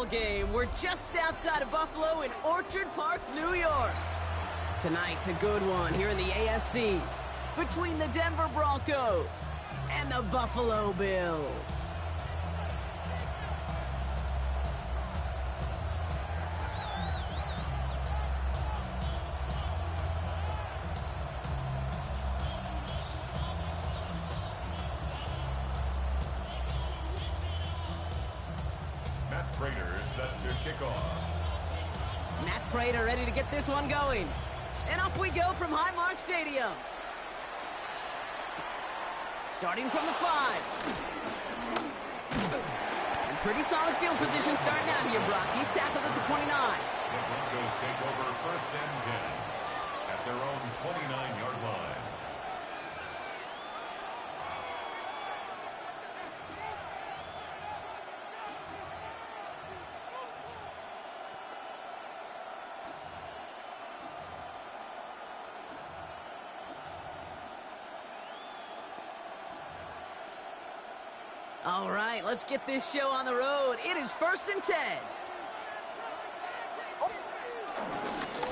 game. We're just outside of Buffalo in Orchard Park, New York. Tonight's a good one here in the AFC between the Denver Broncos and the Buffalo Bills. Matt Prater ready to get this one going. And off we go from Highmark Stadium. Starting from the 5. And pretty solid field position starting out here, Brock. He's tackled at the 29. The Broncos take over first and 10 at their own 29-yard line. All right, let's get this show on the road. It is first and 10.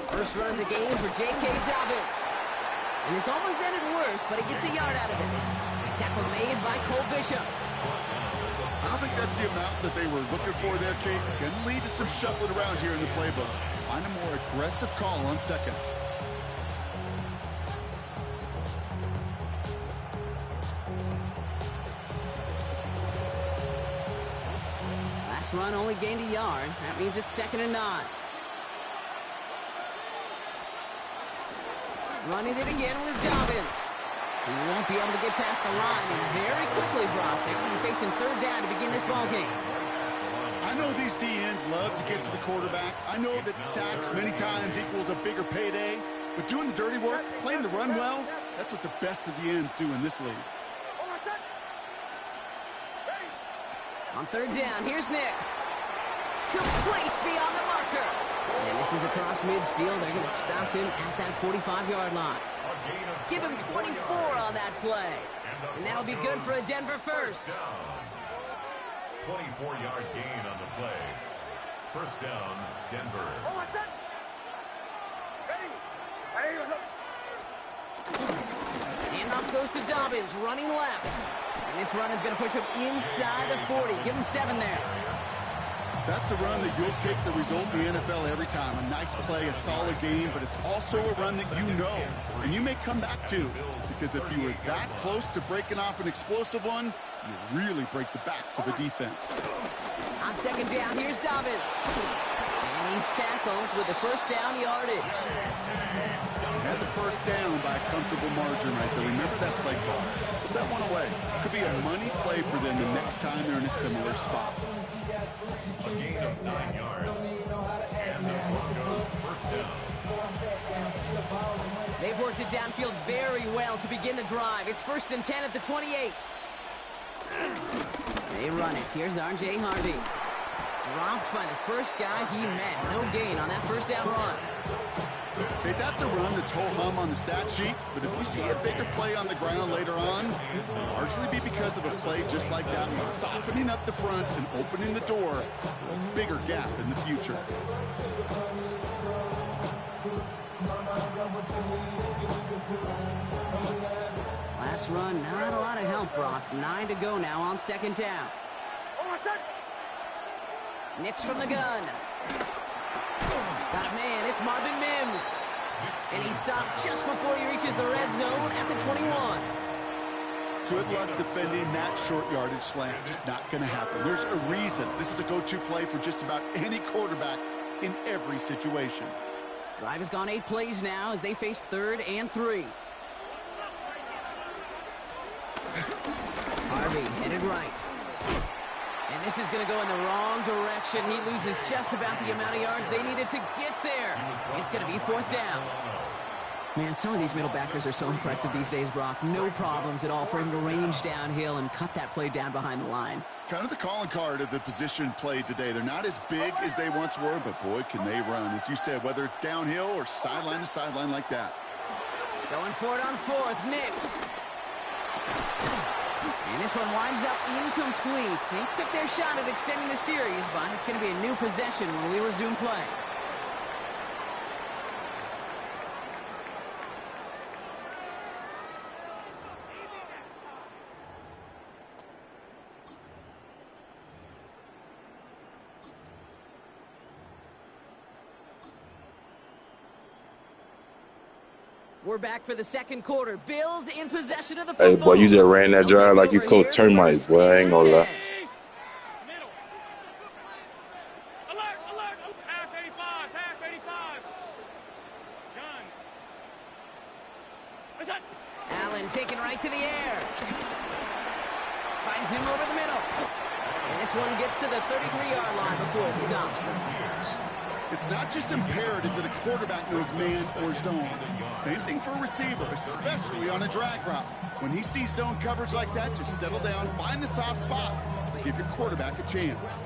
First run of the game for J.K. Dobbins. And this almost ended worse, but he gets a yard out of it. Tackle made by Cole Bishop. I don't think that's the amount that they were looking for there, Kate. Going to lead to some shuffling around here in the playbook. Find a more aggressive call on second. Last run only gained a yard. That means it's second and 9. Running it again with Dobbins. He won't be able to get past the line, and very quickly, Brock, they're going to be facing third down to begin this ballgame. I know these DNs love to get to the quarterback. I know that sacks many times equals a bigger payday, but doing the dirty work, playing the run well, that's what the best of the ends do in this league. On third down, here's Nix. Complete beyond the marker. And this is across midfield. They're going to stop him at that 45-yard line. Give him 24 on that play. And that'll be good for a Denver first. 24-yard gain on the play. First down, Denver. Handoff goes to Dobbins, running left. And this run is going to push him inside the 40. Give him 7 there. That's a run that you'll take the result in the NFL every time. A nice play, a solid game, but it's also a run that you know, and you may come back to. Because if you were that close to breaking off an explosive one, you really break the backs of a defense. On second down, here's Dobbins. And he's tackled with the first down yardage. Had the first down by a comfortable margin right there. Remember that play call. Put that one away. Could be a money play for them the next time they're in a similar spot. A gain of 9 yards. And the Broncos first down. They've worked it downfield very well to begin the drive. It's first and 10 at the 28. They run it. Here's R.J. Harvey. Dropped by the first guy he met. No gain on that first down run. Okay, that's a run that's ho-hum on the stat sheet, but if we see a bigger play on the ground later on, it'll largely be because of a play just like that one, softening up the front and opening the door for a bigger gap in the future. Last run, not a lot of help, Brock. 9 to go now on second down. Nix from the gun. Got a man, it's Marvin Mims. And he stopped just before he reaches the red zone at the 21. Good luck defending that short yardage slant. Just not going to happen. There's a reason. This is a go-to play for just about any quarterback in every situation. Drive has gone 8 plays now as they face third and 3. Harvey headed right. And this is going to go in the wrong direction. He loses just about the amount of yards they needed to get there. It's going to be fourth down. Man, some of these middle backers are so impressive these days, Brock. No problems at all for him to range downhill and cut that play down behind the line. Kind of the calling card of the position played today. They're not as big as they once were, but boy, can they run. As you said, whether it's downhill or sideline to sideline like that. Going for it on fourth, Nix. And this one winds up incomplete. They took their shot at extending the series, but it's going to be a new possession when we resume play. We're back for the second quarter. Bills in possession of the football. Hey, boy, you just ran that drive like you coach termites, boy. I ain't gonna lie. Middle. Alert, alert. Half 85, half 85. Gun. Allen taken right to the air. Finds him over the middle. And this one gets to the 33-yard line before it stops. It's not just imperative that a quarterback knows man or zone. Same thing for a receiver, especially on a drag route. When he sees zone coverage like that, just settle down, find the soft spot, and give your quarterback a chance.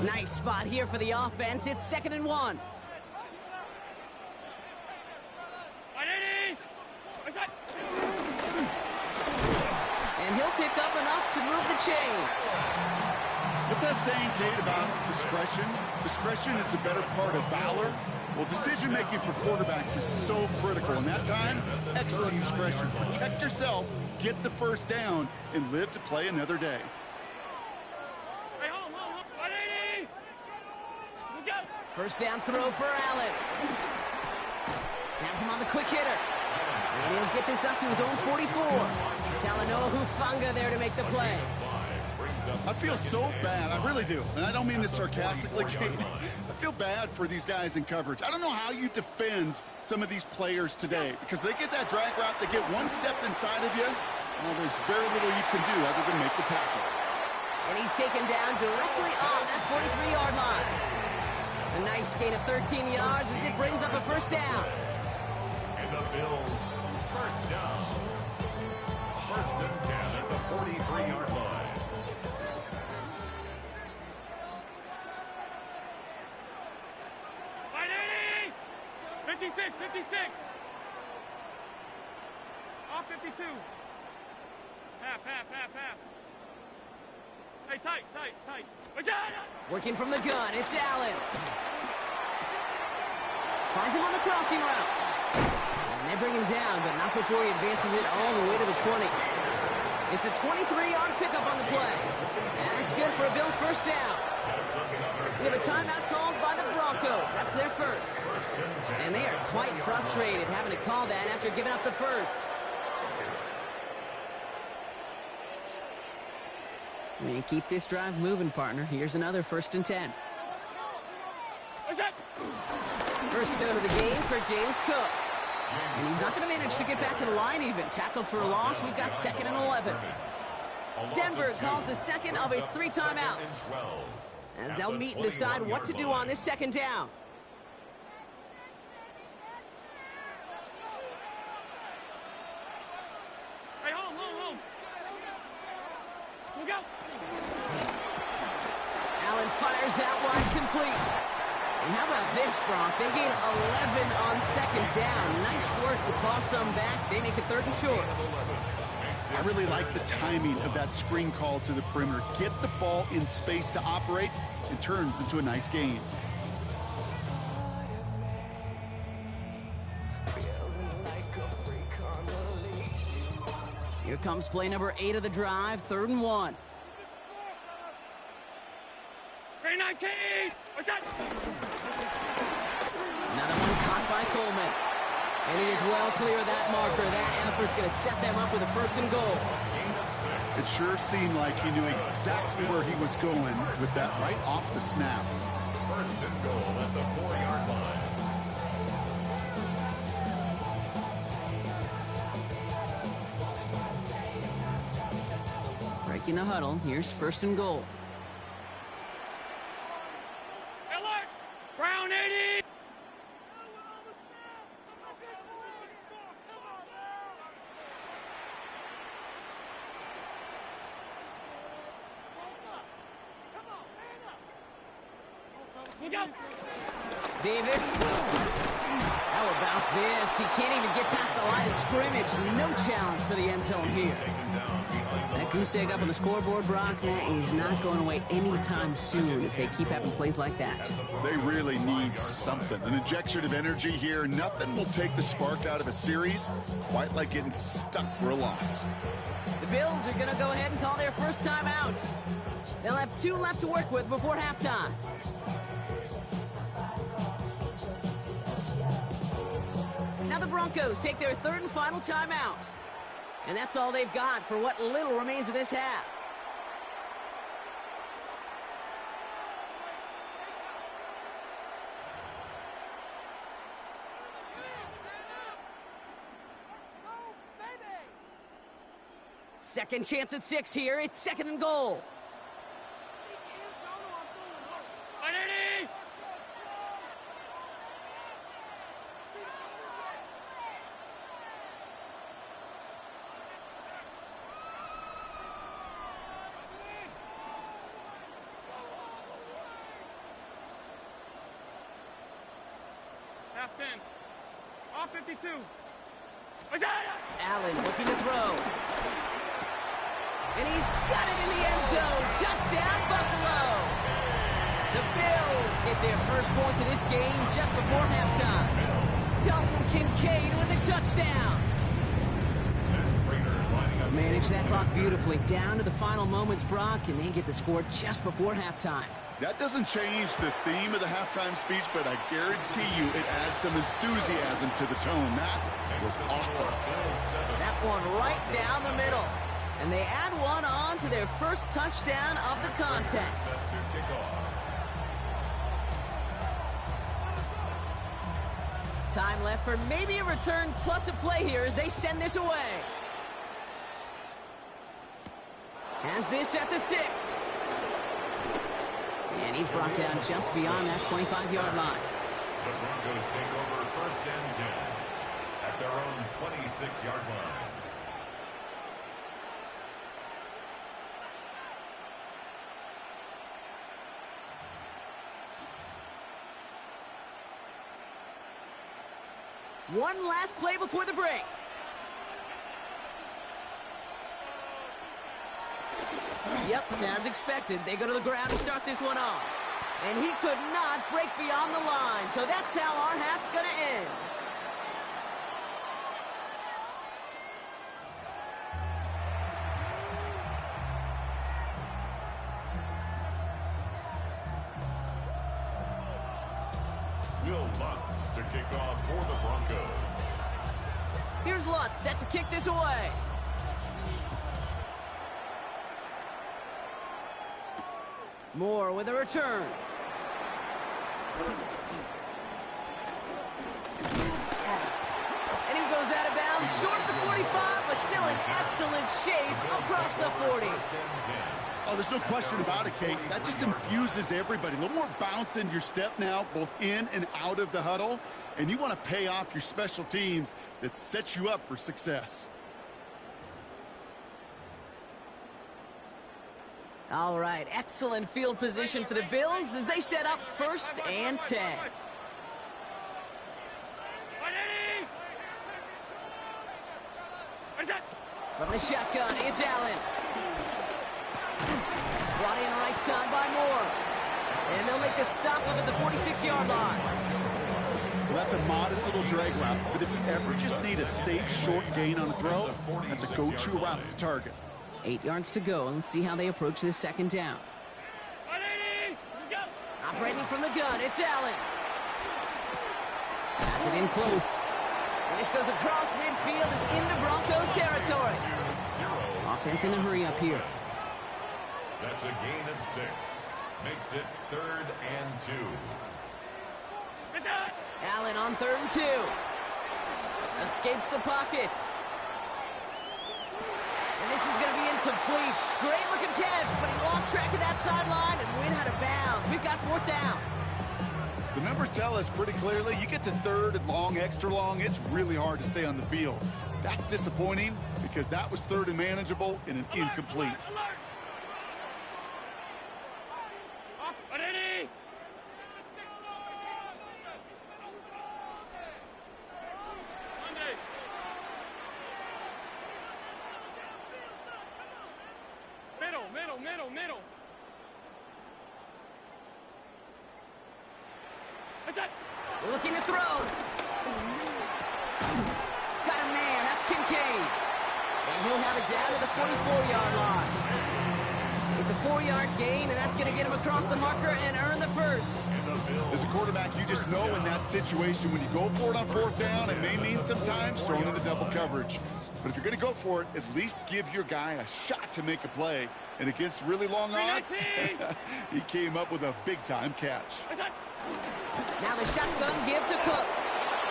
Nice spot here for the offense. It's 2nd and 1. And he'll pick up enough to move the chains. What's that saying, Kate, about discretion? Discretion is the better part of valor. Well, decision-making for quarterbacks is so critical. In that time, excellent discretion. Protect yourself, get the first down, and live to play another day. First down throw for Allen. Has him on the quick hitter. And he'll get this up to his own 44. Talanoa Hufanga there to make the play. I feel so bad. I really do. And I don't mean this sarcastically, Kate. I feel bad for these guys in coverage. I don't know how you defend some of these players today because they get that drag route, they get one step inside of you. Well, there's very little you can do other than make the tackle. And he's taken down directly on that 43-yard line. A nice gain of 13 yards as it brings up a first down. And the Bills, first down. First and 10 at the 43-yard line. 56, 56. Off 52. Half. Hey, tight. Working from the gun, it's Allen. Finds him on the crossing route. And they bring him down, but not before he advances it all the way to the 20. It's a 23-yard pickup on the play. And that's good for a Bills first down. We have a timeout called by the Broncos. That's their first. And they are quite frustrated having to call that after giving up the first. And keep this drive moving, partner. Here's another 1st and 10. First out of the game for James Cook. And he's not going to manage to get back to the line even. Tackled for a loss. We've got 2nd and 11. Denver calls the second of its 3 timeouts, as they'll meet and decide what to do on this 2nd down. Hey, home. Look out. Allen fires out wide, complete. And how about this, Bronk? They gain 11 on 2nd down. Nice work to claw some back. They make it 3rd and short. I really like the timing of that screen call to the perimeter. Get the ball in space to operate. It turns into a nice gain. Here comes play number 8 of the drive, 3rd and 1. 319. Another one caught by Coleman. And he is well clear of that marker. That effort's going to set them up with a 1st and goal. It sure seemed like he knew exactly where he was going with that right off the snap. 1st and goal at the 4-yard line. Breaking the huddle. Here's 1st and goal. Alert! Brown 80! Look out! Davis. How about this? He can't even get past the line of scrimmage. No challenge for the end zone here. That goose egg up on the scoreboard, Brock, that is not going away anytime soon if they keep having plays like that. They really need something. An injection of energy here. Nothing will take the spark out of a series quite like getting stuck for a loss. The Bills are going to go ahead and call their first time out. They'll have 2 left to work with before halftime. Now the Broncos take their 3rd and final timeout. And that's all they've got for what little remains of this half. Second chance at 6 here. It's 2nd and goal. Half 10. Off 52. Allen looking to throw. And he's got it in the end zone. Touchdown, Buffalo. The Bills get their first points of this game just before halftime. Dalton Kincaid with a touchdown. Manage that clock beautifully. Down to the final moments, Brock, and they get the score just before halftime. That doesn't change the theme of the halftime speech, but I guarantee you it adds some enthusiasm to the tone. That was awesome. That one right down the middle. And they add one on to their first touchdown of the contest. Time left for maybe a return plus a play here as they send this away. Has this at the 6. And he's brought down just beyond that 25-yard line. The Broncos take over 1st and 10 at their own 26-yard line. One last play before the break. Yep, as expected, they go to the ground to start this one off. And he could not break beyond the line, so that's how our half's going to end. Will Lutz to kick off for the Broncos. Here's Lutz set to kick this away. Moore with a return. And he goes out of bounds, short of the 45, but still in excellent shape across the 40. Oh, there's no question about it, Kate. That just infuses everybody. A little more bounce in your step now, both in and out of the huddle. And you want to pay off your special teams that sets you up for success. All right, excellent field position for the Bills as they set up 1st and 10. From the shotgun, it's Allen. Brought in right side by Moore. And they'll make the stop up at the 46-yard line. Well, that's a modest little drag route, but if you ever just need a safe, short gain on a throw, that's a go-to route to target. 8 yards to go, and let's see how they approach this 2nd down. Operating from the gun, it's Allen. Pass it in close. And this goes across midfield and into Broncos territory. Offense in the hurry up here. That's a gain of 6. Makes it 3rd and 2. Allen on 3rd and 2. Escapes the pocket. And this is going to be incomplete. Great looking catch, but he lost track of that sideline and went out of bounds. We've got 4th down. The numbers tell us pretty clearly, you get to 3rd and long, extra long, it's really hard to stay on the field. That's disappointing because that was 3rd and manageable and an incomplete. Looking to throw. Got a man. That's Kincaid. And he'll have it down to the 44-yard line. It's a 4-yard gain, and that's going to get him across the marker and earn the first. As a quarterback, you just know in that situation when you go for it on 4th down, it may mean sometimes throwing in the double coverage. But if you're going to go for it, at least give your guy a shot to make a play. And against really long odds, he came up with a big-time catch. Now the shotgun give to Cook.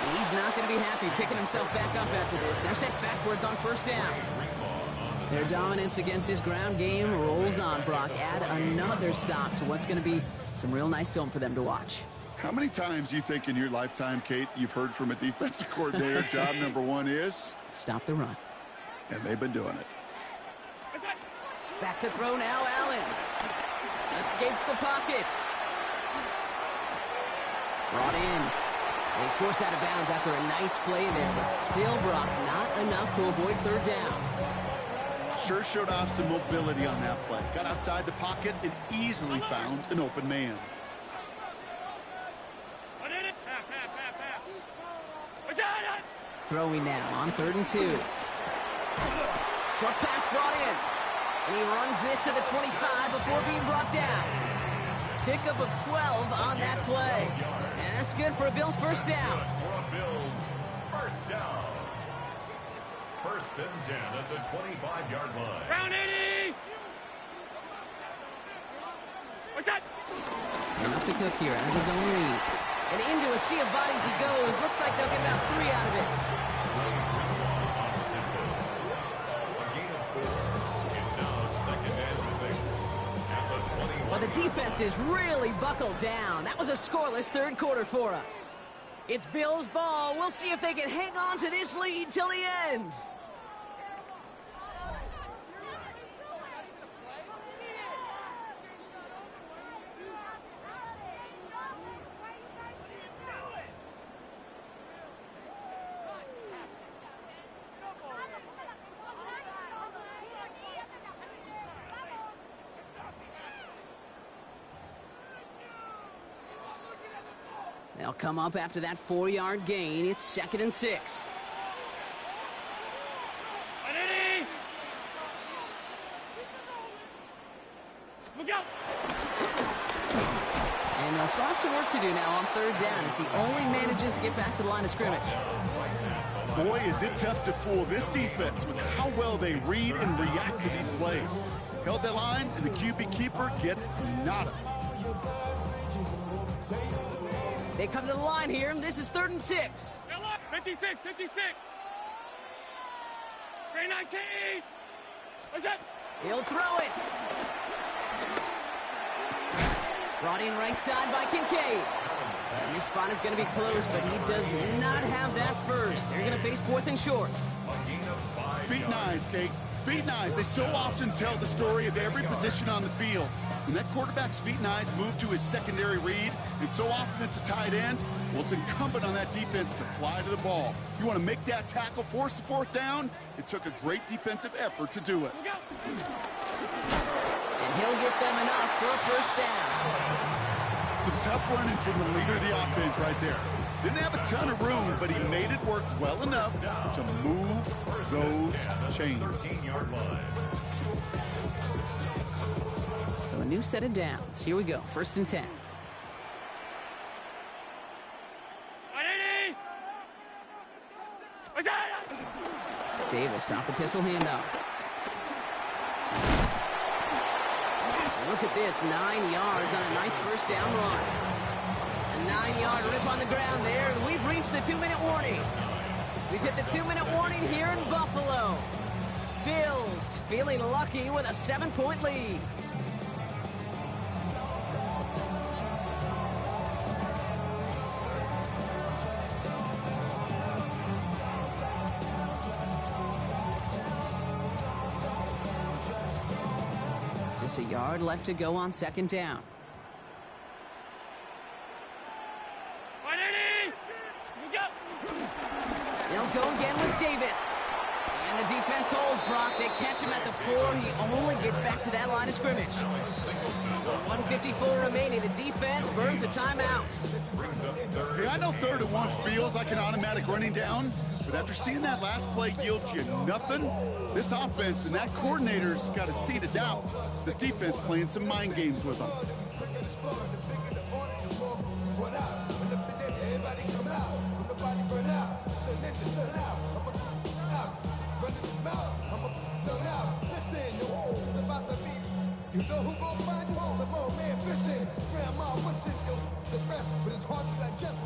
And he's not going to be happy picking himself back up after this. They're sent backwards on 1st down. Their dominance against his ground game rolls on, Brock. Add another stop to what's going to be some real nice film for them to watch. How many times you think in your lifetime, Kate, you've heard from a defensive coordinator, job number 1 is? Stop the run. And they've been doing it. Back to throw now, Allen. Escapes the pocket. Brought in. And he's forced out of bounds after a nice play there, but still, Brock, not enough to avoid 3rd down. Sure showed off some mobility on that play. Got outside the pocket and easily found an open man. Throwing now on 3rd and 2. Short pass brought in. And he runs this to the 25 before being brought down. Pickup of 12 on that play. And that's good for a Bills 1st down. For a Bills 1st down. 1st and 10 at the 25-yard line. Round 80! What's that? Enough to Cook here out of his own read. And into a sea of bodies he goes. Looks like they'll get about 3 out of it. Well, the defense is really buckled down. That was a scoreless 3rd quarter for us. It's Bills ball. We'll see if they can hang on to this lead till the end. They'll come up after that 4-yard gain. It's 2nd and 6. Look out! And they'll still have some work to do now on 3rd down as he only manages to get back to the line of scrimmage. Boy, is it tough to fool this defense with how well they read and react to these plays. Held that line, and the QB keeper gets nada. They come to the line here, and this is 3rd and 6. 56, 56. 319. What's that? He'll throw it. Brought in right side by Kincaid. And this spot is going to be close, but he does not have that first. They're going to face 4th and short. Feet and eyes, Kate. Feet and eyes. They so often tell the story of every position on the field. When that quarterback's feet and eyes move to his secondary read, and so often it's a tight end, well, it's incumbent on that defense to fly to the ball. You want to make that tackle, force the 4th down? It took a great defensive effort to do it. And he'll get them enough for a 1st down. Some tough running from the leader of the offense right there. Didn't have a ton of room, but he made it work well enough to move those chains. So a new set of downs. Here we go. 1st and 10. Davis off the pistol handoff. Look at this. 9 yards on a nice 1st down run. A 9-yard rip on the ground there. And we've reached the 2-minute warning. We've hit the 2-minute warning here in Buffalo. Bills feeling lucky with a 7-point lead. Just a yard left to go on 2nd down. They'll go again with Davis. And the defense holds, Brock. They catch him at the 4. He only gets back to that line of scrimmage. 1:15 3:54 remaining. The defense burns a timeout. Hey, I know 3rd and 1 feels like an automatic running down, but after seeing that last play yield you nothing, this offense and that coordinator's got a seed of doubt. This defense playing some mind games with them.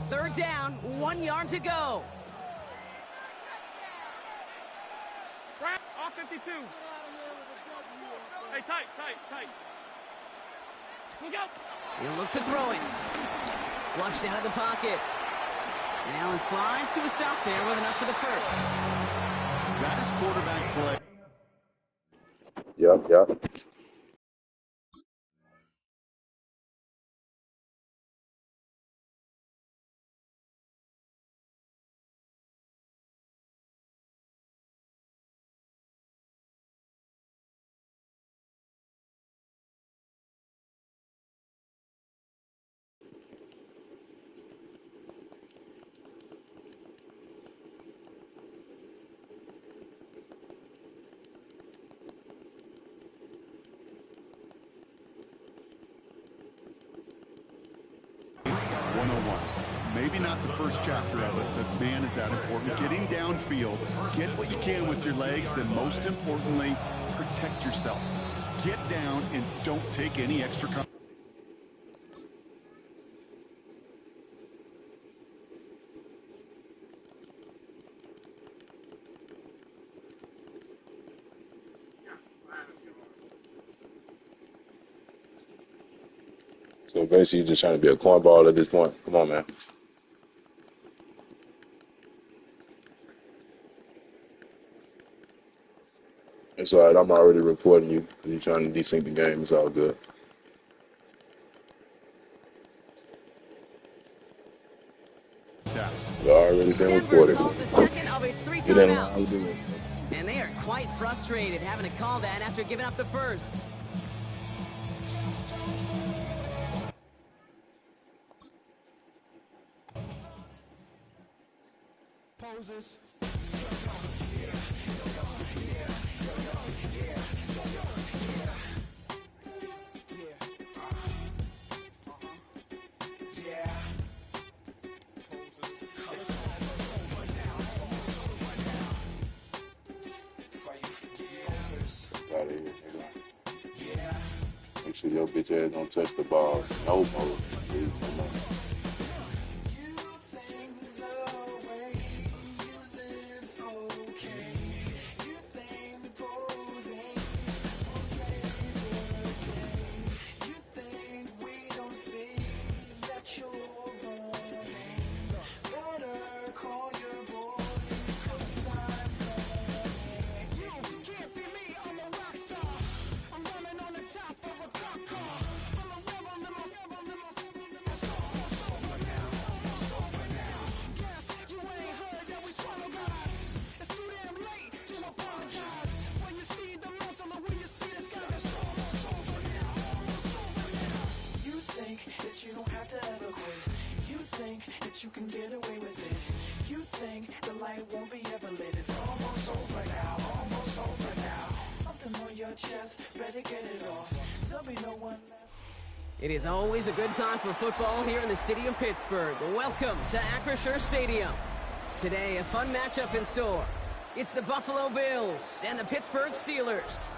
Third down, 1 yard to go. Right, off 52. Hey, tight. Look out. He'll look to throw it. Flushed out of the pocket. And Allen slides to a stop there with enough for the first. That is quarterback play. Yep. Maybe not the first chapter of it, but man, is that important. Getting downfield, get what you can with your legs, then most importantly, protect yourself. Get down and don't take any extra contact. So basically, you're just trying to be a cornball at this point. Come on, man. It's all right. I'm already reporting you. You're trying to desync the game. It's all good. You already been Denver reported. calls the second of its 3 Get in line. timeouts. And they are quite frustrated having to call that after giving up the first. Poses. Out of here, nigga. Make sure your bitch ass don't touch the ball. No more. Please, no more. You can get away with it. You think the light won't be ever lit. It's almost over now, almost over now. Something on your chest, better get it off. There'll be no one left. It is always a good time for football here in the city of Pittsburgh. Welcome to Acrisure Stadium. Today, a fun matchup in store. It's the Buffalo Bills and the Pittsburgh Steelers.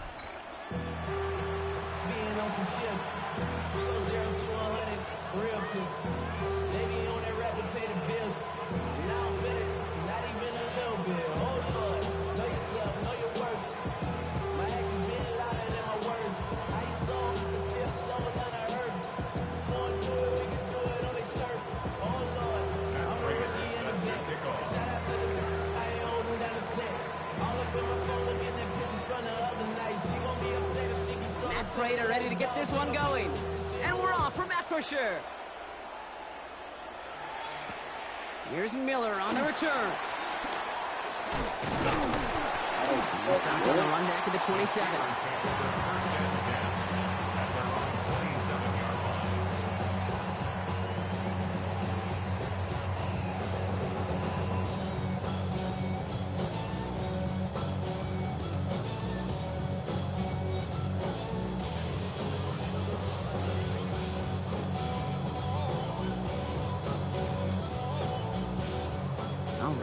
Being on some chill. We go 0 to 100 real quick. Maybe on that rap to pay the bills. And I don't feel it, not even a little bit. Oh Lord, know yourself, know your worth. My actions been louder than my words. How you sold, but still sold unheard. Wanna do it, we can do it on the turf. Oh Lord, I'm a rookie in the deck. Shout out to the I ain't holding down the set. All up in my phone looking at pictures from the other night. She gon' be upset if she keeps going. Matt Prater ready to get this one going. And we're off from Acrisure. Here's Miller on the return. Stopped on the run back at the 27.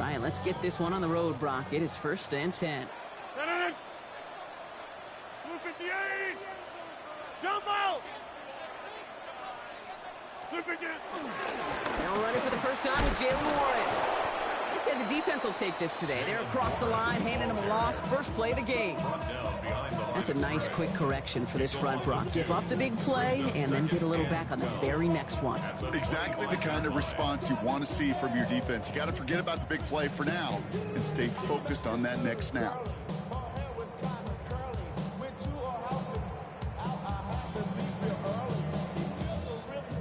right, let's get this one on the road, Brock. It is 1st and 10. 258. Jump out. 258. They'll run it for the first time with Jalen Warren. I'd say the defense will take this today. They're across the line, handing them a loss. First play of the game. That's a nice quick correction for this front, Brock. Give up the big play and then get a little back on the very next one. Exactly the kind of response you want to see from your defense. You got to forget about the big play for now and stay focused on that next snap.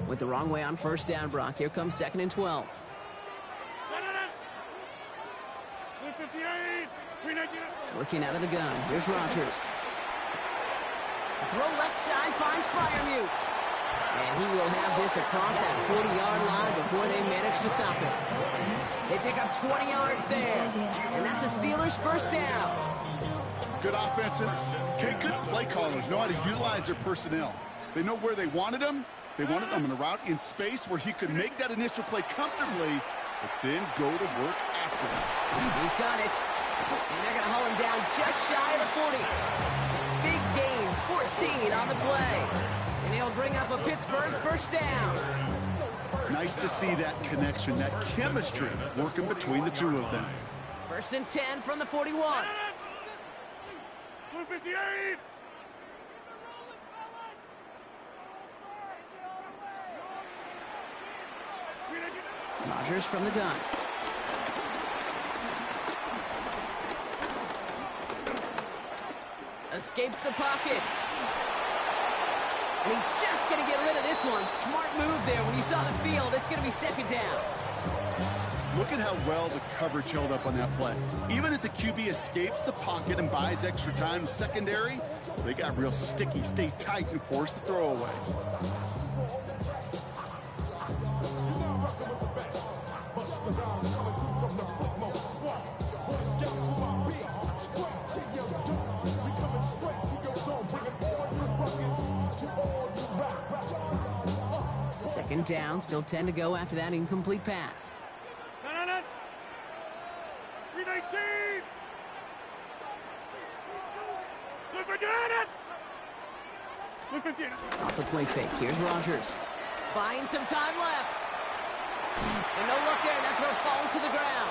Went the wrong way on first down, Brock. Here comes 2nd and 12. 258. Working out of the gun. Here's Rodgers. Throw left side finds Freiermuth. And he will have this across that 40-yard line before they manage to stop him. They pick up 20 yards there. And that's a Steelers first down. Good offenses. Okay, good play callers know how to utilize their personnel. They know where they wanted them. They wanted them in a route in space where he could make that initial play comfortably, but then go to work after it. He's got it. And they're going to haul him down just shy of the 40. Big gain, 14 on the play. And he'll bring up a Pittsburgh first down. Nice to see that connection, that chemistry working between the two of them. 1st and 10 from the 41. 258. Rodgers from the gun. Escapes the pocket. And he's just going to get rid of this one. Smart move there. When you saw the field, it's going to be 2nd down. Look at how well the coverage held up on that play. Even as the QB escapes the pocket and buys extra time in secondary, they got real sticky, stay tight, and force the throwaway. Second down, still 10 to go after that incomplete pass. 319. Off the play fake. Here's Rodgers. Buying some time left. And no look there. That throw falls to the ground.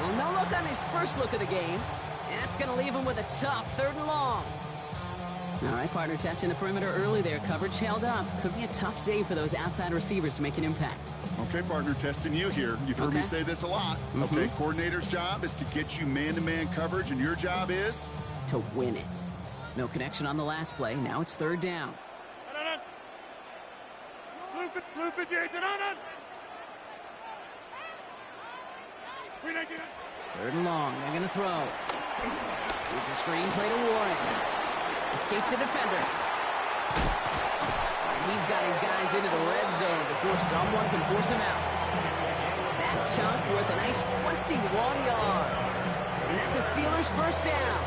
Well, no look on his first look of the game. And that's going to leave him with a tough 3rd and long. All right, partner, testing the perimeter early there. Coverage held up. Could be a tough day for those outside receivers to make an impact. Okay, partner, testing you here. You've heard me say this a lot. Okay, coordinator's job is to get you man-to-man coverage, and your job is? To win it. No connection on the last play. Now it's 3rd down. 3rd and long. They're going to throw. It's a screen play to Warren. Escapes a defender. And he's got his guys into the red zone before someone can force him out. That chunk worth a nice 21 yards. And that's a Steelers first down.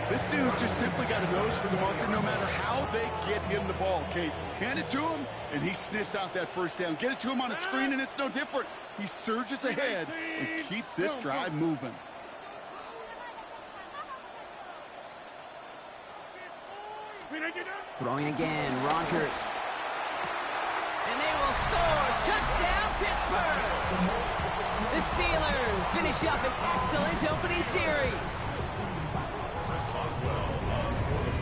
This dude just simply got a nose for the marker no matter how they get him the ball, Kate. Hand it to him, and he sniffs out that first down. Get it to him on a screen, and it's no different. He surges ahead and keeps this drive moving. Throwing again, Rodgers. And they will score. Touchdown, Pittsburgh! The Steelers finish up an excellent opening series.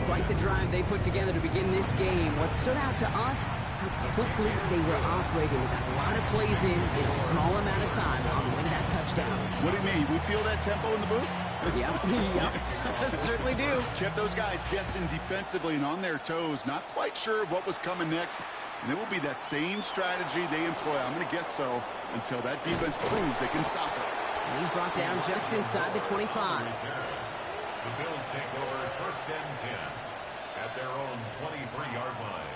Quite the drive they put together to begin this game. What stood out to us, how quickly they were operating. They got a lot of plays in a small amount of time on the way to that touchdown. What do you mean? We feel that tempo in the booth? Yep. Certainly do. Kept those guys guessing defensively and on their toes, not quite sure of what was coming next. And it will be that same strategy they employ, I'm going to guess so, until that defense proves they can stop it. And he's brought down just inside the 25. The Bills take over 1st and 10 at their own 23-yard line.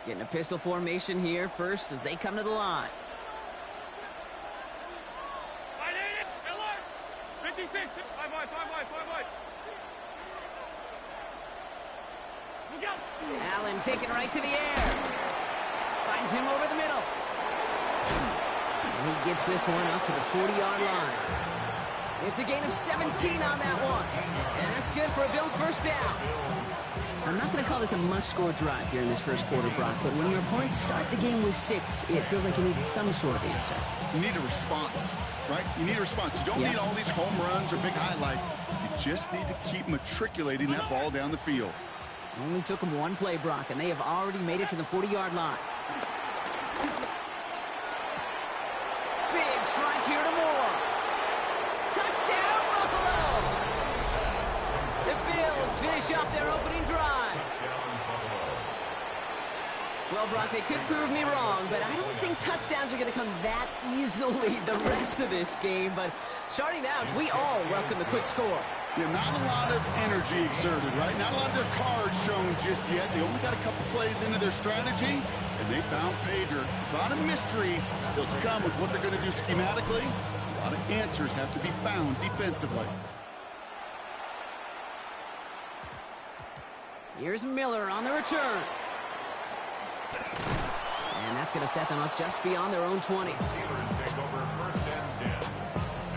Getting a pistol formation here first as they come to the line. 56. Allen taking right to the air. Finds him over the middle. And he gets this one up to the 40-yard line. It's a gain of 17 on that one. And that's good for a Bills first down. I'm not going to call this a must-score drive here in this first quarter, Brock, but when your opponents start the game with 6, it feels like you need some sort of answer. You need a response, right? You need a response. You don't need all these home runs or big highlights. You just need to keep matriculating that ball down the field. Only took them one play, Brock, and they have already made it to the 40-yard line. Big strike here to Moore. Touchdown, Buffalo! The Bills finish up their opening drive. Well, Brock, they could prove me wrong, but I don't think touchdowns are going to come that easily the rest of this game. But starting out, we all welcome the quick score. Yeah, not a lot of energy exerted, right? Not a lot of their cards shown just yet. They only got a couple plays into their strategy, and they found pay dirt. A lot of mystery still to come with what they're going to do schematically. A lot of answers have to be found defensively. Here's Miller on the return. And that's going to set them up just beyond their own 20. Steelers take over first and 10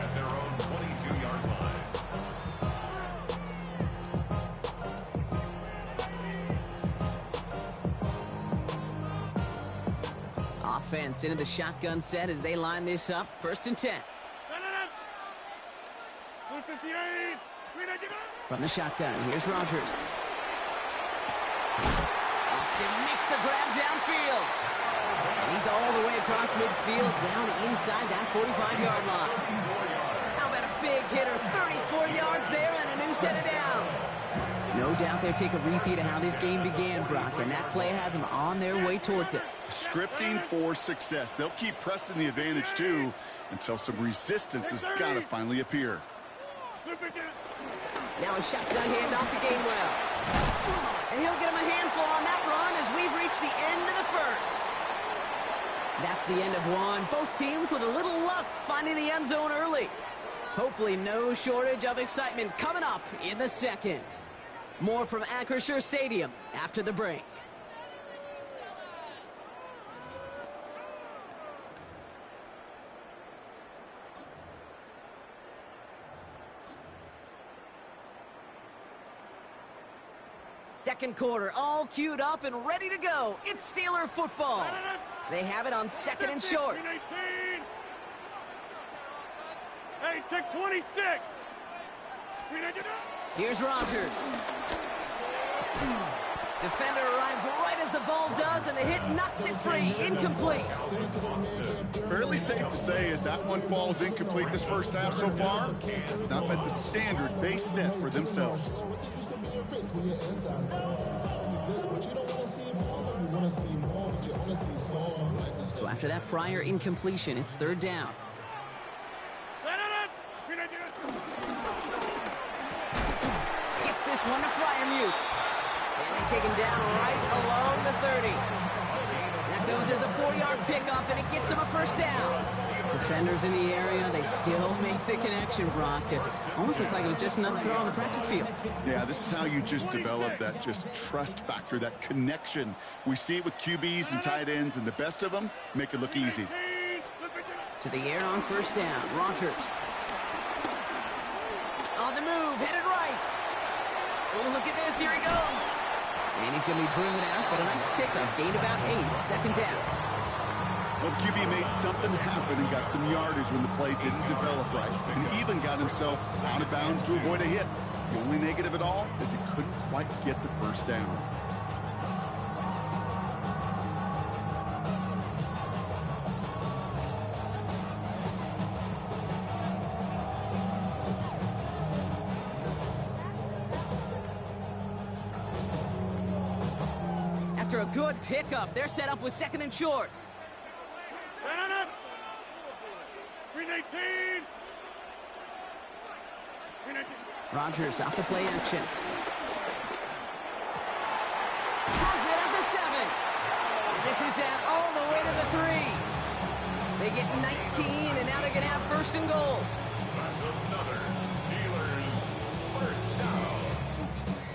at their own 22-yard line. Offense into the shotgun set as they line this up. First and 10. From the shotgun, here's Rodgers. Austin makes the grab downfield. And he's all the way across midfield, down inside that 45-yard line. How about a big hitter, 34 yards there and a new set of downs. No doubt they'll take a repeat of how this game began, Brock, and that play has them on their way towards it. Scripting for success. They'll keep pressing the advantage, too, until some resistance has got to finally appear. Now a shotgun handoff to Gainwell. And he'll get him a handful on that run as we've reached the end of the first. That's the end of one. Both teams with a little luck finding the end zone early. Hopefully no shortage of excitement coming up in the second. More from Acrisure Stadium after the break. Second quarter, all queued up and ready to go. It's Steeler football. They have it on second and short. Hey, take 26. Here's Rodgers. Defender arrives right as the ball does, and the hit knocks it free. Incomplete. Fairly safe to say as that one falls incomplete this first half so far, it's not met the standard they set for themselves. So after that prior incompletion, it's third down. Gets this one to Freiermuth. And they take him down right along the 30. That goes as a 4-yard pickup, and it gets him a first down. Defenders in the area, they still make the connection, Brock. It almost looked like it was just another throw on the practice field. Yeah, this is how you just develop that just trust factor, that connection. We see it with QBs and tight ends, and the best of them make it look easy. To the air on first down, Rodgers. On the move, headed right. Oh, look at this, here he goes. And he's going to be driven out, but a nice pickup, gained about 8, second down. Well, the QB made something happen and got some yardage when the play didn't develop right. And even got himself out of bounds to avoid a hit. The only negative at all is he couldn't quite get the first down. After a good pickup, they're set up with second and short. 319. Rodgers off the play action. Has it at the 7. And this is down all the way to the 3. They get 19, and now they're going to have first and goal. That's another Steelers first down.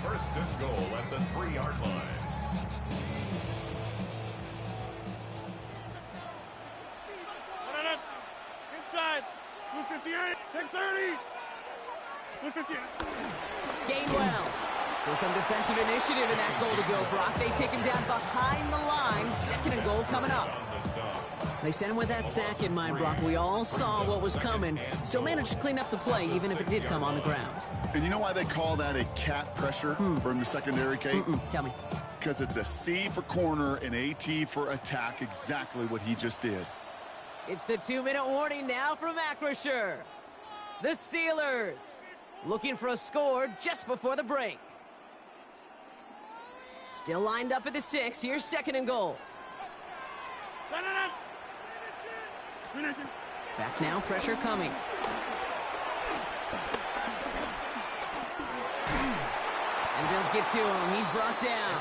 First and goal at the 3-yard line. Gainwell. So some defensive initiative in that goal to go, Brock. They take him down behind the line. 2nd and goal coming up. They sent him with that sack in mind, Brock. We all saw what was coming. Still managed to clean up the play, even if it did come on the ground. And you know why they call that a cat pressure from the secondary, Kate? Tell me. Because it's a C for corner and a T for attack, exactly what he just did. It's the 2-minute warning now from Acrisure. The Steelers looking for a score just before the break. Still lined up at the 6. Here's 2nd and goal. Back now, pressure coming. And Bills get to him. He's brought down.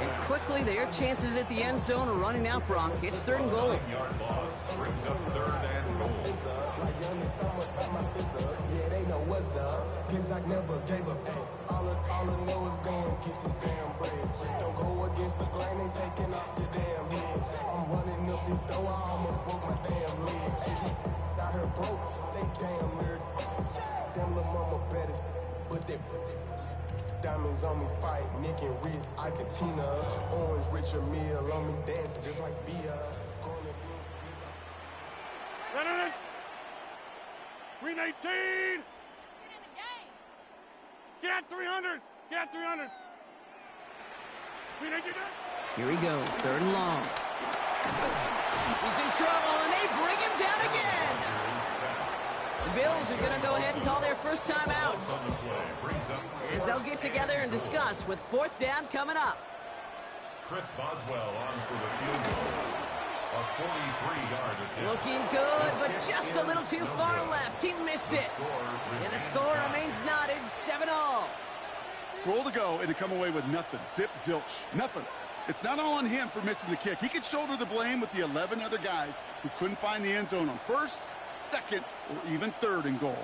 And quickly, their chances at the end zone are running out, Brock. It's 3rd and goal. Yard loss brings up 3rd and goal. Yeah, they know what's up. Cause I never gave up. All I know is go and get this damn bread. Don't go against the grain and taking off your damn head. I'm running up this door, I almost broke my damn leg. Out here broke, they damn nerd. Damn little mama better, but they diamonds on me fight, neck and wrist, Iketina. Orange Richard Mill on me dancing just like Bia. Green 18! Get 300! Get 300! Green 18! Here he goes, 3rd and long. He's in trouble, and they bring him down again. The Bills are going to go ahead and call their first time out, as they'll get together and discuss with 4th down coming up. Chris Boswell on for the field goal. A 43-yard attempt. Looking good, but just a little too far left. He missed it. And the score remains knotted, 7-all. Goal to go, and to come away with nothing. Zip, zilch, nothing. It's not all on him for missing the kick. He could shoulder the blame with the 11 other guys who couldn't find the end zone on 1st, 2nd, or even 3rd and goal.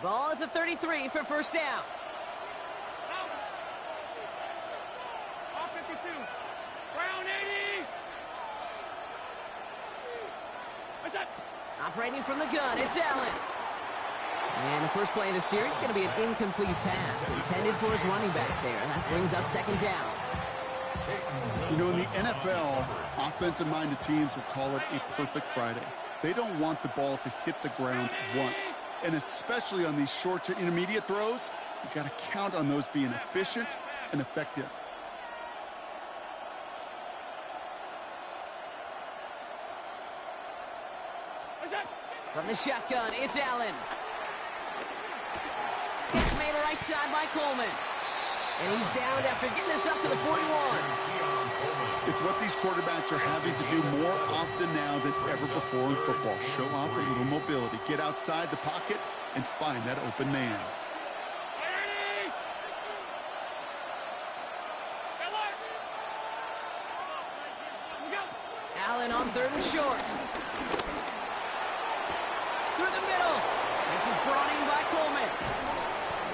Ball at the 33 for 1st down. All 52. Brown 80. What's up? Operating from the gun, it's Allen. And the first play of the series is going to be an incomplete pass intended for his running back there. That brings up 2nd down. You know, in the NFL, offensive-minded teams will call it a perfect Friday. They don't want the ball to hit the ground once. And especially on these short to intermediate throws, you got to count on those being efficient and effective. From the shotgun, it's Allen. It's made right side by Coleman. And he's downed after getting this up to the 41. It's what these quarterbacks are having to do more often now than ever before in football. Show off a little mobility. Get outside the pocket and find that open man. Allen on 3rd and short. Through the middle. This is brought in by Coleman.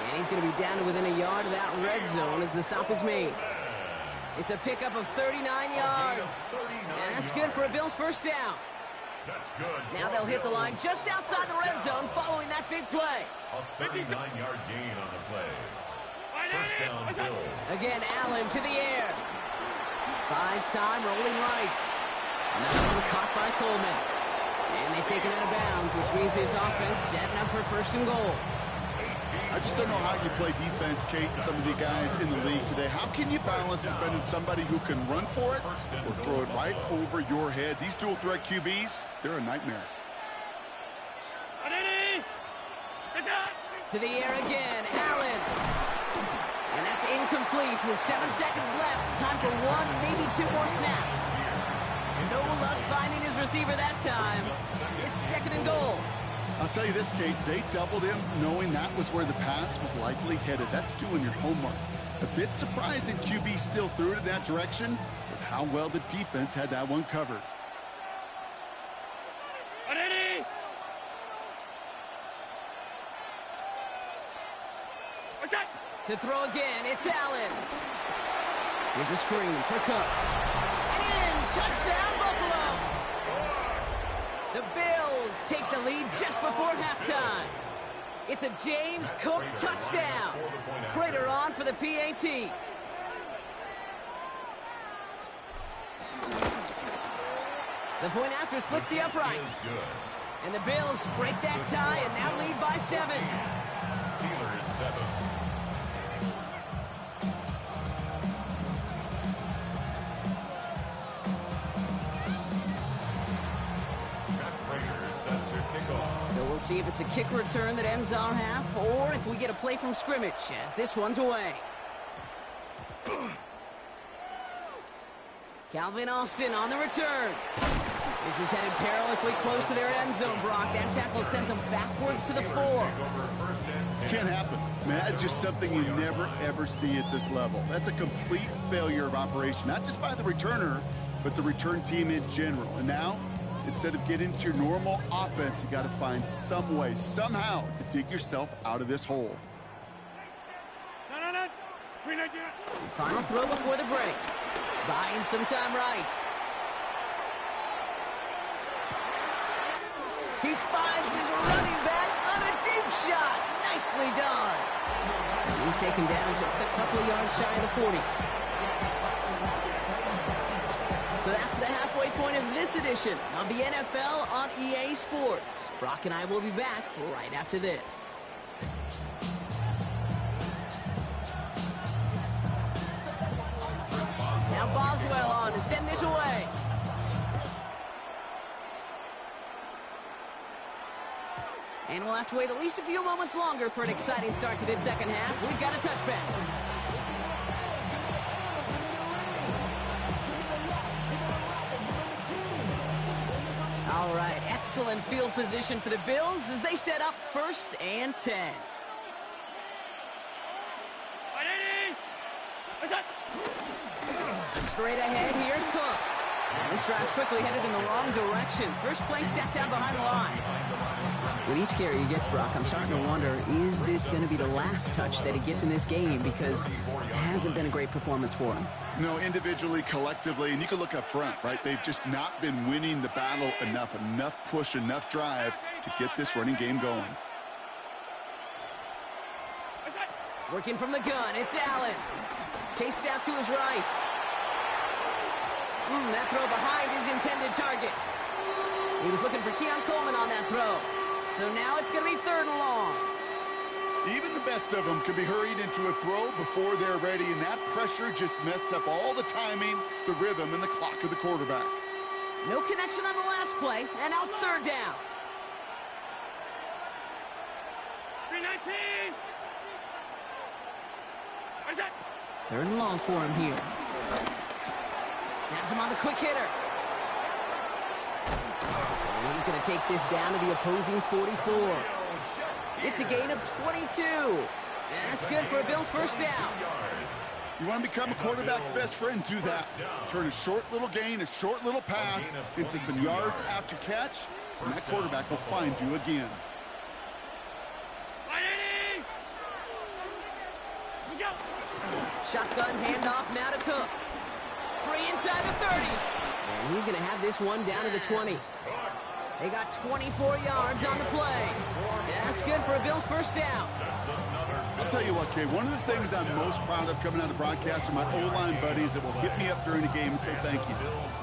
And he's going to be down to within a yard of that red zone as the stop is made. It's a pickup of 39 yards. And that's good for a Bills 1st down. That's good. Now they'll hit the line just outside the red zone following that big play. A 39-yard gain on the play. 1st down, Bills. Again, Allen to the air. Buys time, rolling right. Another one caught by Coleman. And they take him out of bounds, which means his offense setting up for 1st and goal. I just don't know how you play defense, Kate, and some of the guys in the league today. How can you balance defending somebody who can run for it or throw it right over your head? These dual-threat QBs, they're a nightmare. To the air again, Allen. And that's incomplete with 7 seconds left. Time for 1, maybe 2 more snaps. No luck finding his receiver that time. It's 2nd and goal. I'll tell you this, Kate, they doubled him knowing that was where the pass was likely headed. That's doing your homework. A bit surprising QB still threw it in that direction with how well the defense had that one covered. To throw again, it's Allen. Here's a screen for Cook. And in, touchdown Buffalo. The Bills take the lead just before halftime. It's a James Cook touchdown. Prater on for the PAT. The point after splits the uprights. And the Bills break that tie and now lead by 7. Steelers 7. So we'll see if it's a kick return that ends our half, or if we get a play from scrimmage, as this one's away. Calvin Austin on the return. This is headed perilously close to their end zone, Brock. That tackle sends them backwards to the 4. Can't happen. Man, that's just something you never, ever see at this level. That's a complete failure of operation, not just by the returner, but the return team in general. And now, instead of getting to your normal offense, you got to find some way, somehow, to dig yourself out of this hole. Final throw before the break. Buying some time right. He finds his running back on a deep shot. Nicely done. And he's taken down just a couple of yards shy of the 40. So that's the halfway point of this edition of the NFL on EA Sports. Brock and I will be back right after this. Now Boswell on to send this away. And we'll have to wait at least a few moments longer for an exciting start to this second half. We've got a touchback. All right, excellent field position for the Bills as they set up 1st and 10. Straight ahead, here's Cook. And this drive's quickly headed in the wrong direction. First play set down behind the line. With each carry he gets, Brock, I'm starting to wonder, is this going to be the last touch that he gets in this game? Because it hasn't been a great performance for him. No, individually, collectively, and you can look up front, right? They've just not been winning the battle enough push, enough drive to get this running game going. Working from the gun, it's Allen. Chased out to his right. That throw behind his intended target. He was looking for Keon Coleman on that throw. So now it's going to be 3rd and long. Even the best of them can be hurried into a throw before they're ready, and that pressure just messed up all the timing, the rhythm, and the clock of the quarterback. No connection on the last play, and now it's 3rd down. 319. 3rd and long for him here. Has him on the quick hitter. And he's going to take this down to the opposing 44. It's a gain of 22. And that's good for a Bills 1st down. You want to become a quarterback's best friend, do that. Turn a short little gain, a short little pass into some yards after catch, and that quarterback will find you again. Shotgun handoff now to Cook. Free inside the 30. And he's going to have this one down to the 20. They got 24 yards on the play. That's good for a Bills 1st down. I'll tell you what, Kay, one of the things I'm most proud of coming out of broadcast are my O-line buddies that will hit me up during the game and say thank you.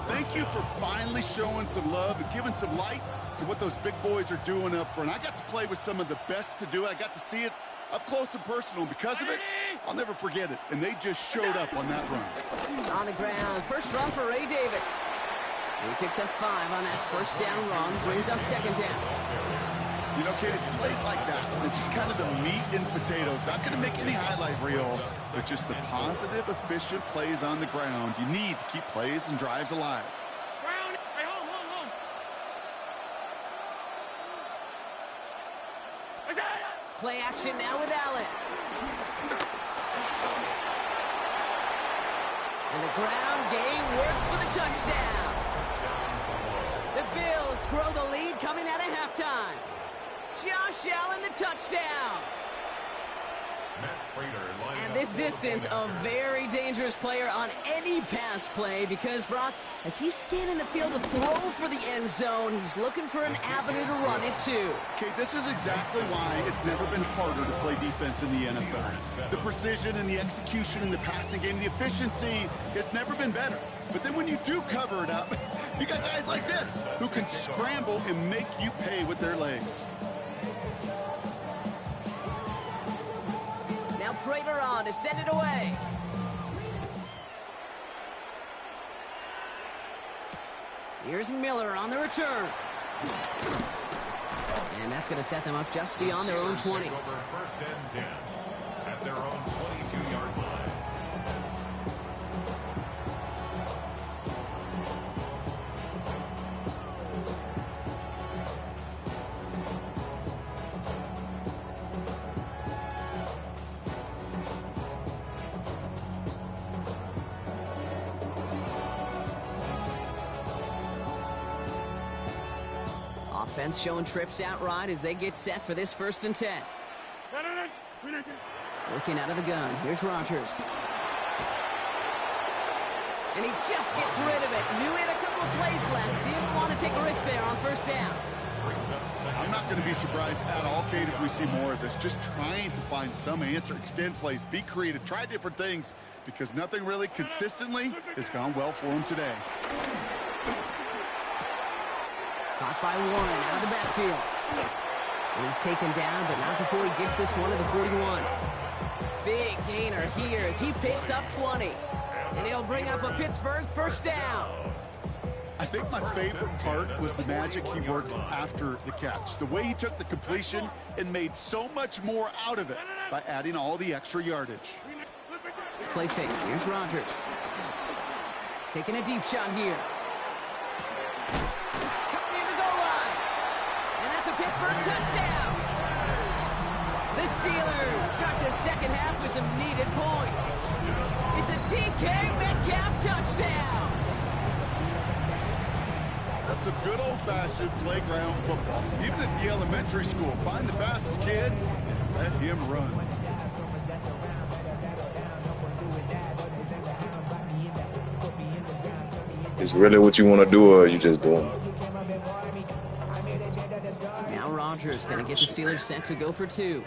Thank you for finally showing some love and giving some light to what those big boys are doing up front. I got to play with some of the best to do it. I got to see it up close and personal. Because of it, I'll never forget it. And they just showed up on that run. On the ground, first run for Ray Davis. He picks up 5 on that 1st down run, brings up 2nd down. You know, kid, it's plays like that. It's just kind of the meat and potatoes. Not going to make any highlight reel, but just the positive, efficient plays on the ground. You need to keep plays and drives alive. Play action now with Allen. And the ground game works for the touchdown. The Bills grow the lead coming out of halftime. Josh Allen, the touchdown. At this distance, a very dangerous player on any pass play because, Brock, as he's scanning the field to throw for the end zone, he's looking for an avenue to run it too. Okay, this is exactly why it's never been harder to play defense in the NFL. The precision and the execution in the passing game, the efficiency has never been better. But then when you do cover it up, you got guys like this who can scramble and make you pay with their legs. Now Prater on to send it away. Here's Miller on the return. And that's going to set them up just beyond their own 20. First and 10 at their own 22-yard line. Offense showing trips out right as they get set for this 1st and 10. Working out of the gun. Here's Rodgers. And he just gets rid of it. Knew he had a couple of plays left. Didn't want to take a risk there on 1st down. I'm not going to be surprised at all, Kate, if we see more of this. Just trying to find some answer, extend plays, be creative, try different things, because nothing really consistently has gone well for him today. Caught by Warren out of the backfield. And he's taken down, but not before he gets this one to the 41. Big gainer here as he picks up 20. And he'll bring up a Pittsburgh 1st down. I think my favorite part was the magic he worked after the catch. The way he took the completion and made so much more out of it by adding all the extra yardage. Play fake. Here's Rodgers. Taking a deep shot here. Pittsburgh touchdown. The Steelers start the 2nd half with some needed points. It's a DK Metcalf touchdown. That's some good old-fashioned playground football. Even at the elementary school, find the fastest kid and let him run. It's really what you want to do, or you just doing it? Now Rodgers going to get the Steelers set to go for 2.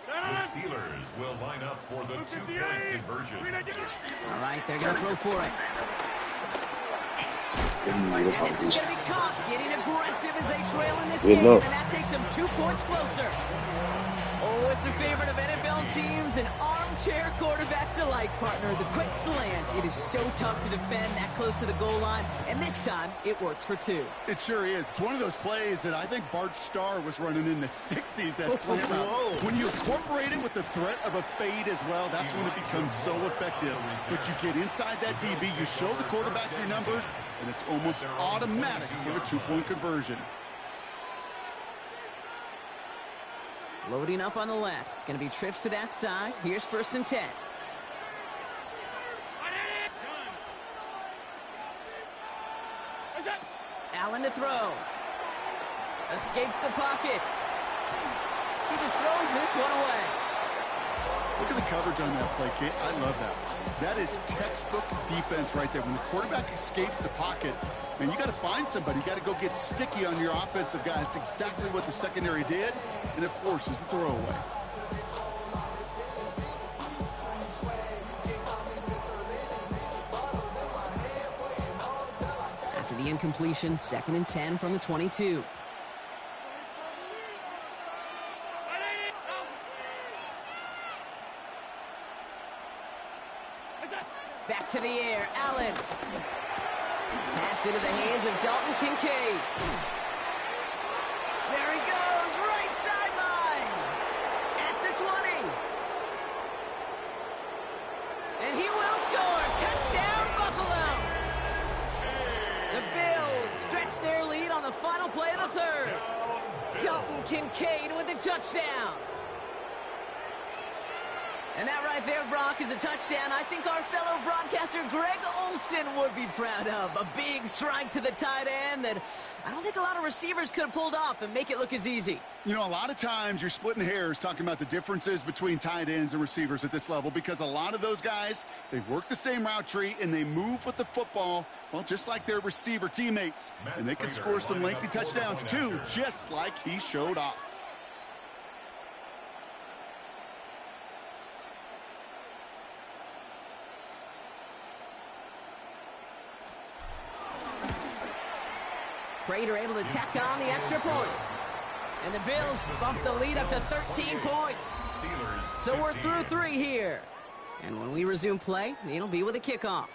The Steelers will line up for the 2-point conversion. All right, they're going to throw for it. Ooh, This is going to be caught, getting aggressive as they trail in this game, and that takes them 2 points closer. Oh, it's a favorite of NFL teams and armchair quarterbacks alike, partner. The quick slant. It is so tough to defend that close to the goal line, and this time it works for 2. It sure is. It's one of those plays that I think Bart Starr was running in the 60s, that slant route. When you incorporate it with the threat of a fade as well, that's when it becomes so effective. But you get inside that DB, you show the quarterback your numbers, and it's almost automatic for a 2-point conversion. Loading up on the left. It's going to be trips to that side. Here's 1st and 10. Allen to throw. Escapes the pocket. He just throws this one away. Look at the coverage on that play, Kate. I love that. That is textbook defense right there. When the quarterback escapes the pocket, man, you got to find somebody. You got to go get sticky on your offensive guy. It's exactly what the secondary did, and it forces the throwaway. After the incompletion, 2nd and 10 from the 22. Back to the air, Allen. Pass into the hands of Dalton Kincaid. There he goes, right sideline. At the 20. And he will score. Touchdown, Buffalo. The Bills stretch their lead on the final play of the 3rd. Dalton Kincaid with the touchdown. And that right there, Brock, is a touchdown I think our fellow broadcaster Greg Olson would be proud of. A big strike to the tight end that I don't think a lot of receivers could have pulled off and make it look as easy. You know, a lot of times you're splitting hairs talking about the differences between tight ends and receivers at this level because a lot of those guys, they work the same route tree and they move with the football, well, just like their receiver teammates. And they can score some lengthy touchdowns too, just like he showed off. Prater able to tack on the extra point. And the Bills bump the lead up to 13 points. So we're through 3 here. And when we resume play, it'll be with a kickoff.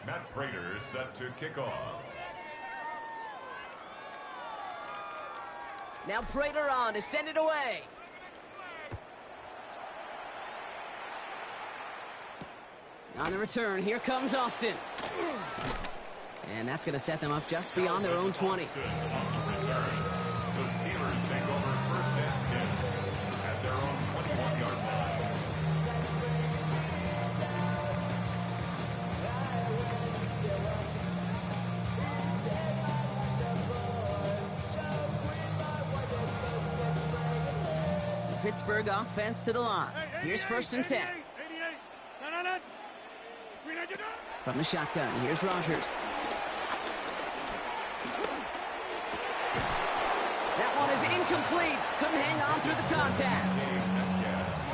Matt Prater set to kick off. Now Prater on to send it away. On the return, here comes Austin. And that's going to set them up just beyond their own 20. The Steelers take over first and 10 at their own 21-yard line. The Pittsburgh offense to the line. Here's first and 10. From the shotgun, here's Rodgers. That one is incomplete. Couldn't hang on through the contact.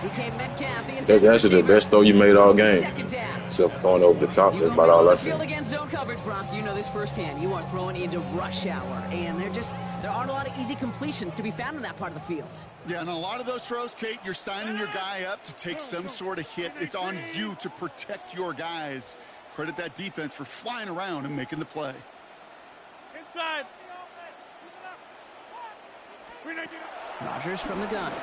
DK Metcalf, the That's actually the best throw you made all game. Second down. Except going over the top. That's about all I see. Field against zone coverage, Brock. You know this firsthand. You are throwing into rush hour, and there aren't a lot of easy completions to be found in that part of the field. Yeah, and a lot of those throws, Kate, you're signing your guy up to take some sort of hit. It's on you to protect your guys. Credit that defense for flying around and making the play. Inside. Rodgers from the gun.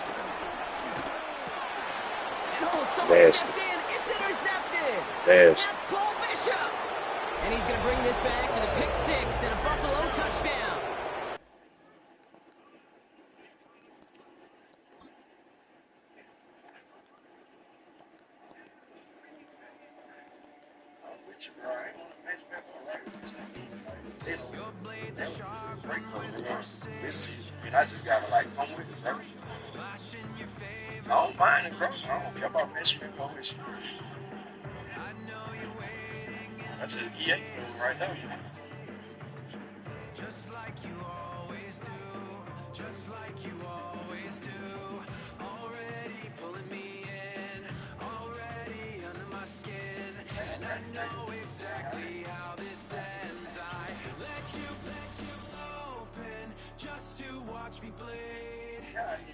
And someone stepped in. It's intercepted. That's Cole Bishop. And he's going to bring this back with a pick 6 and a Buffalo touchdown. I just gotta come with it, bro. I don't mind it, bro. I don't care about Michigan, bro. That's it. Yeah, right now. Just like you always do. Just like you always do. Already pulling me in. Already under my skin. And I know exactly how this ends. I let you open just to watch me bleed.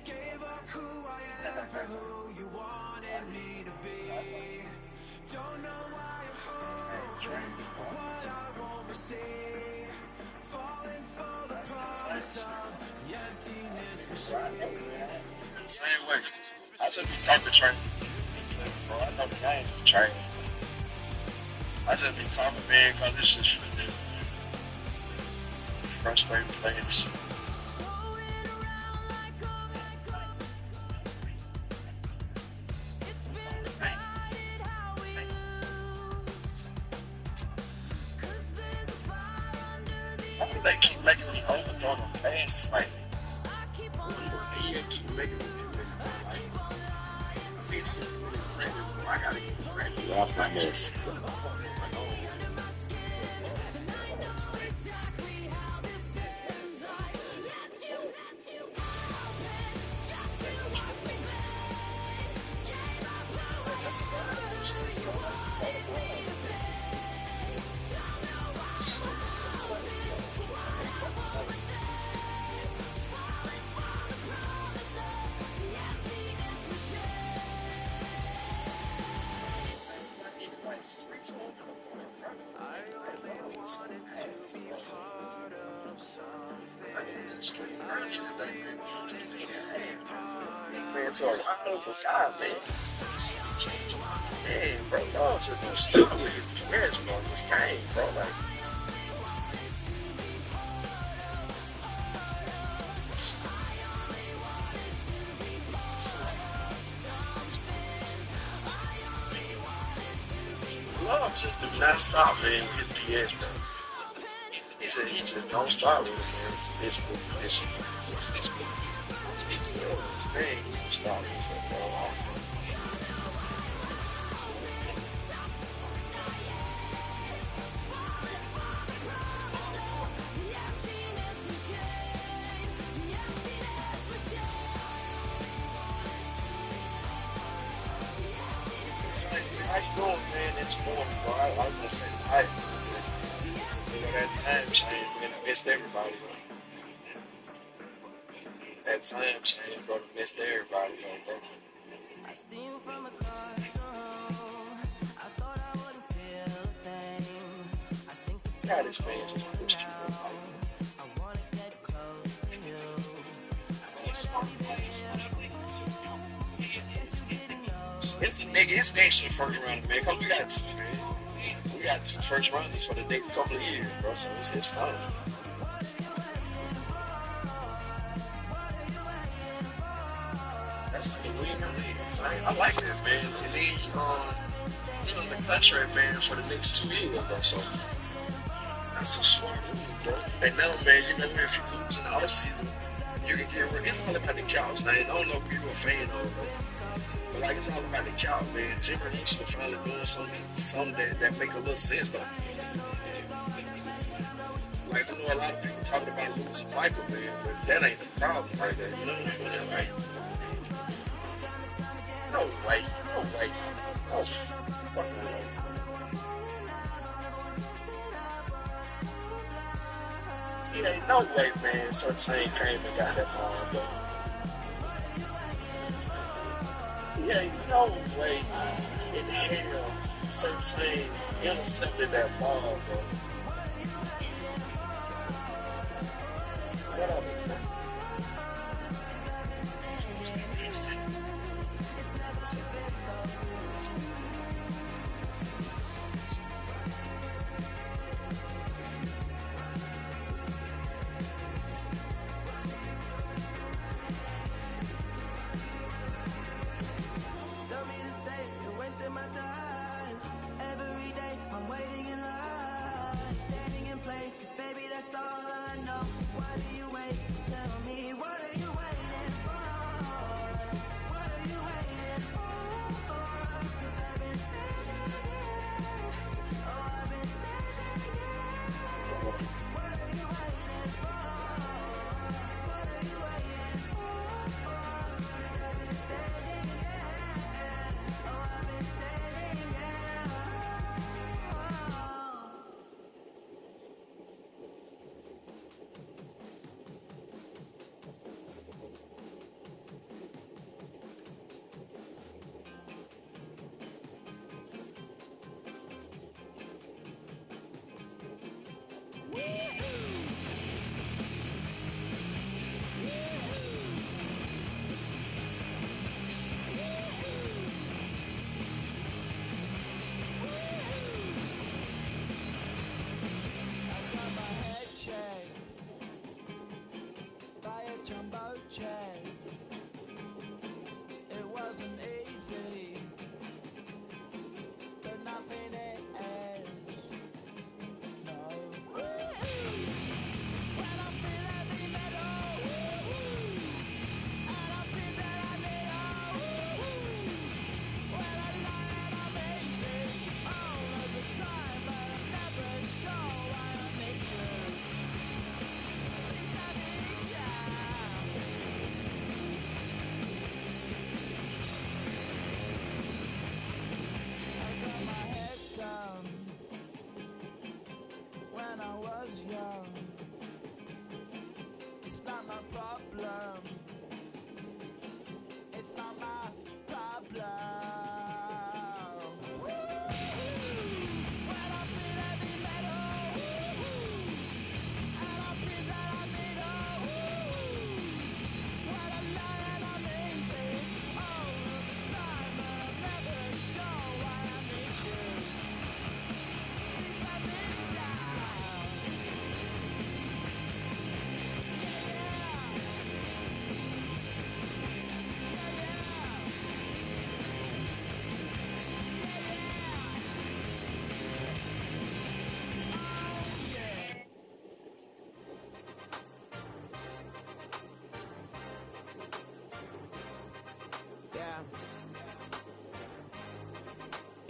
Gave up who I am for who you wanted me to be. Don't know why I'm hoping for what I won't receive. Falling for the promise of the emptiness machine. Same way. I just be talking train. Bro, I know the game of train. I just be talking big because this shit frustrating players. They keep making me overthrow the pass, like, he keep making me I gotta get ready off my mess. Man, so I don't know, man. Hey, bro, no, just no stuff with his parents, bro. This game, bro, like. just do not stop, man, with his BS, bro. He just don't stop with it, man. It's man, he just stop with it, bro. It's like, how you doing, man? It's morning, bro. I was gonna say, you know, that time change, man, I missed everybody, bro. That time change, bro, I missed everybody, bro. I see you from across the room. I thought I wouldn't feel a thing. I think it's God, this man just pushed you, bro. I wanna get close to you. It's a nigga, it's next year first round, man. Cause we got two, man. We got two first rounders for the next couple of years, bro. So it's fun. That's like a win or league. I like this, man. And then he on the contract, man, for the next 2 years, bro. So that's a smart move, bro. And now, man, you know, if you lose in the offseason, you can get rid. It's all about the couch. Now, I don't know if you're a fan of, bro. But like, it's all about the couch, man. Jimmy Houston finally doing something that make a little sense, though. Like, I know a lot of people talking about losing Michael, man, but that ain't the problem right there. You know what I'm saying? Like, no way. Oh, fuck no. It ain't no way, man. Certain came and got that ball, bro. It ain't no way in hell Certain intercepted that ball, bro. Whatever, bro. Tell me to stay, you're wasting my time. Every day I'm waiting in line, standing in place, 'cause baby that's all I know. Why do you wait? Just tell me, what are you waiting for? What are you waiting for? 'Cause I've been standing here. Oh, I've been standing here. What are you waiting for? What are you waiting for? 'Cause I've been standing here. Oh, I've been standing here. I got my head shaved by a jumbo jet. It wasn't easy, but nothing it is. No.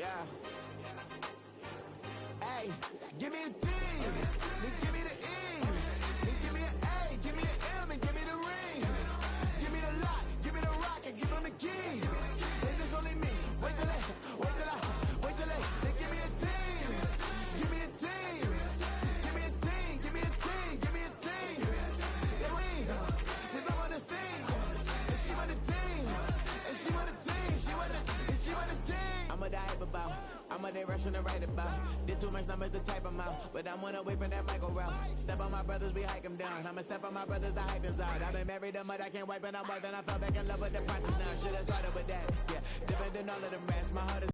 Yeah. Hey, give me a D, then give me the E, then give me an A, give me an M, and give me the ring. Give me the lock, give me the rock, and give them the key. And it's only me. Wait till they give me a team. Give me a team. Give me a team. Give me a team. Give me a team. Yeah, we. Cause I'm on the scene. And she want the team. And she want the team. She want the team. I'm a die about. I'm a day rushing to write about. Did too much numbers to type them out. But I'm one away from that Michael route. Step on my brothers, we hike them down. I'ma step on my brothers, the hype is out. I've been married to mud, I can't wipe and I'm wiping. I fell back in love with the process now. Should've started with that. Yeah, different than all of them rats. My heart is